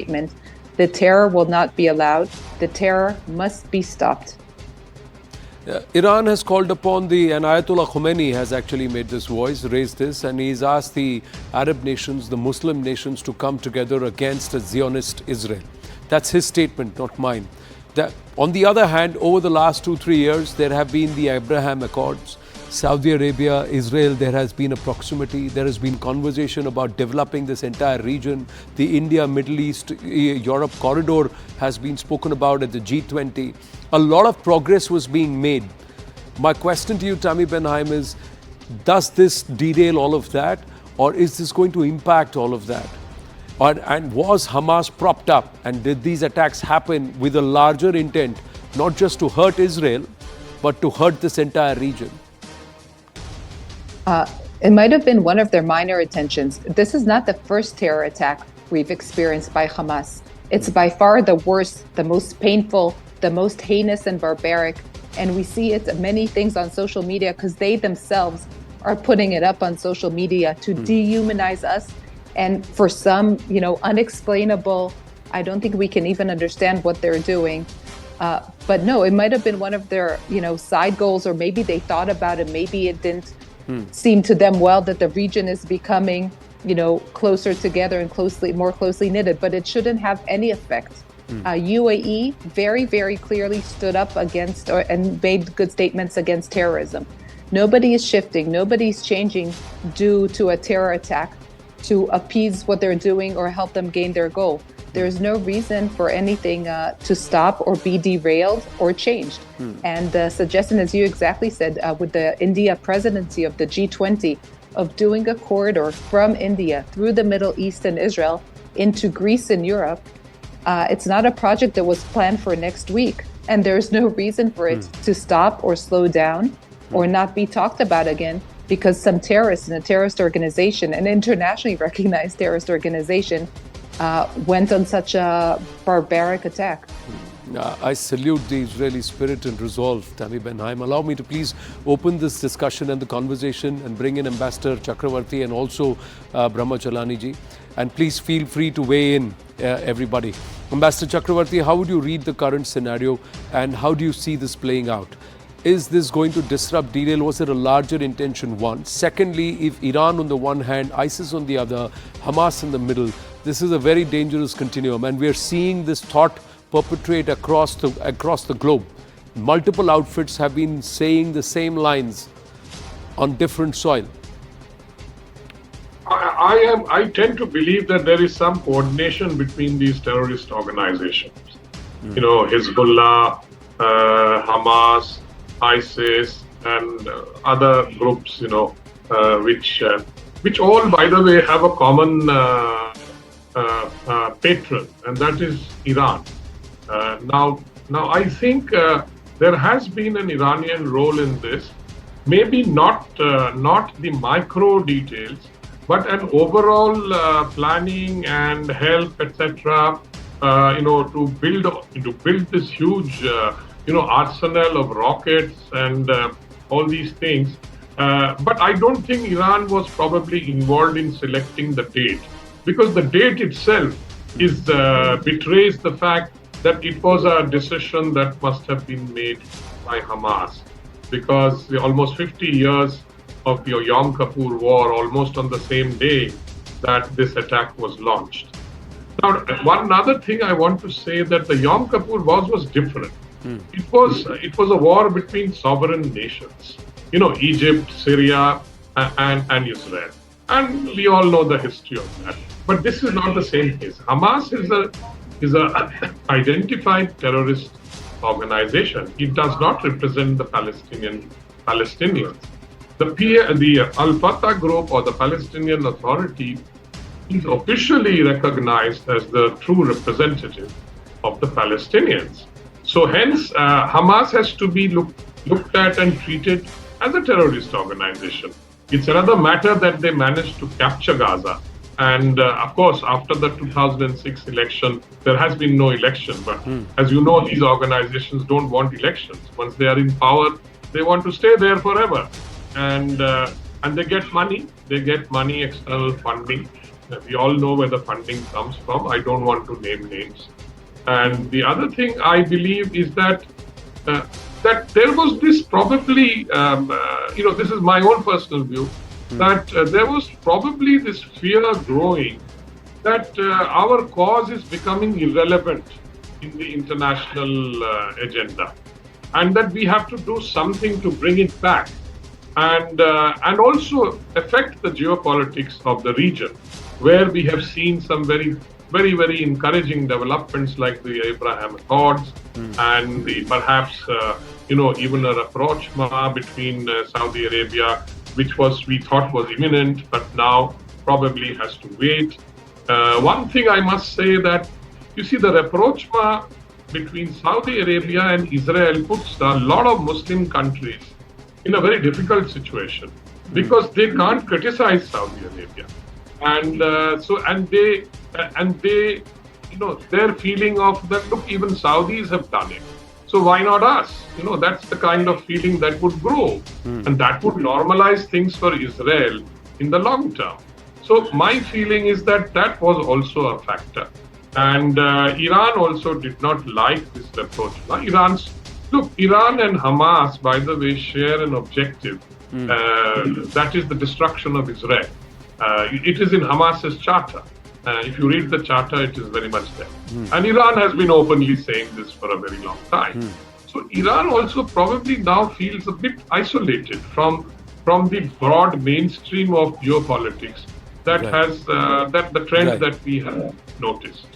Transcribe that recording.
statement. The terror will not be allowed. The terror must be stopped. Iran has called upon and Ayatollah Khomeini has actually made this voice, raised this, and he's asked the Arab nations, the Muslim nations, to come together against a Zionist Israel. That's his statement, not mine. On the other hand, over the last 2-3 years, there have been the Abraham Accords. Saudi Arabia, Israel, there has been a proximity. There has been conversation about developing this entire region. The India, Middle East, Europe corridor has been spoken about at the G20. A lot of progress was being made. My question to you, Tammy Ben Haim, is does this derail all of that, or is this going to impact all of that? And was Hamas propped up, and did these attacks happen with a larger intent, not just to hurt Israel, but to hurt this entire region? It might have been one of their minor intentions. This is not the first terror attack we've experienced by Hamas. It's by far the worst, the most painful, the most heinous and barbaric. And we see it many things on social media because they themselves are putting it up on social media to dehumanize us. And for some, unexplainable, I don't think we can even understand what they're doing. But no, it might have been one of their, side goals, or maybe they thought about it. Maybe it didn't seem to them well that the region is becoming, closer together and more closely knitted, but it shouldn't have any effect. UAE very, very clearly stood up against and made good statements against terrorism. Nobody is shifting, nobody's changing due to a terror attack to appease what they're doing or help them gain their goal. There's no reason for anything to stop or be derailed or changed. And the suggestion, as you exactly said, with the India presidency of the G20, of doing a corridor from India through the Middle East and Israel into Greece and Europe, it's not a project that was planned for next week. And there's no reason for it to stop or slow down or not be talked about again, because some terrorists in a terrorist organization, an internationally recognized terrorist organization, went on such a barbaric attack. I salute the Israeli spirit and resolve, Tammy Ben Haim. Allow me to please open this discussion and the conversation and bring in Ambassador Chakravarty and also Brahma Chalani ji. And please feel free to weigh in, everybody. Ambassador Chakravarty, how would you read the current scenario and how do you see this playing out? Is this going to disrupt, derail? Was it a larger intention? One. Secondly, if Iran on the one hand, ISIS on the other, Hamas in the middle, this is a very dangerous continuum, and we are seeing this thought perpetrate across the globe. Multiple outfits have been saying the same lines on different soil. I tend to believe that there is some coordination between these terrorist organizations. Hezbollah, Hamas, ISIS, and other groups, which all, by the way, have a common patron, and that is Iran. Now I think there has been an Iranian role in this, maybe not the micro details, but an overall planning and help, etc. To build this huge arsenal of rockets and all these things. But I don't think Iran was probably involved in selecting the date, because the date itself betrays the fact that it was a decision that must have been made by Hamas, because almost 50 years of the Yom Kippur War, almost on the same day that this attack was launched. Now, one other thing I want to say, that the Yom Kippur War was different. It was a war between sovereign nations, Egypt, Syria, and Israel. And we all know the history of that. But this is not the same case. Hamas is a identified terrorist organization. It does not represent the Palestinians. The Al-Fatah group, or the Palestinian Authority, is officially recognized as the true representative of the Palestinians. So hence, Hamas has to be looked at and treated as a terrorist organization. It's another matter that they managed to capture Gaza. And of course, after the 2006 election, there has been no election. But as you know, these organizations don't want elections. Once they are in power, they want to stay there forever. And they get money. They get money, external funding. We all know where the funding comes from. I don't want to name names. And the other thing I believe is that that there was this probably, this is my own personal view, that there was probably this fear growing that our cause is becoming irrelevant in the international agenda, and that we have to do something to bring it back, and also affect the geopolitics of the region, where we have seen some very, very encouraging developments like the Abraham Accords and the perhaps even a rapprochement between Saudi Arabia, which we thought was imminent, but now probably has to wait. One thing I must say that, you see, the rapprochement between Saudi Arabia and Israel puts a lot of Muslim countries in a very difficult situation, because they can't criticize Saudi Arabia, and their feeling of that, look, even Saudis have done it, so why not us? That's the kind of feeling that would grow, and that would normalize things for Israel in the long term. So my feeling is that was also a factor. And Iran also did not like this approach. Iran and Hamas, by the way, share an objective. That is the destruction of Israel. It is in Hamas's charter. If you read the charter, it is very much there. And Iran has been openly saying this for a very long time. So Iran also probably now feels a bit isolated from the broad mainstream of geopolitics that has the trend that we have noticed.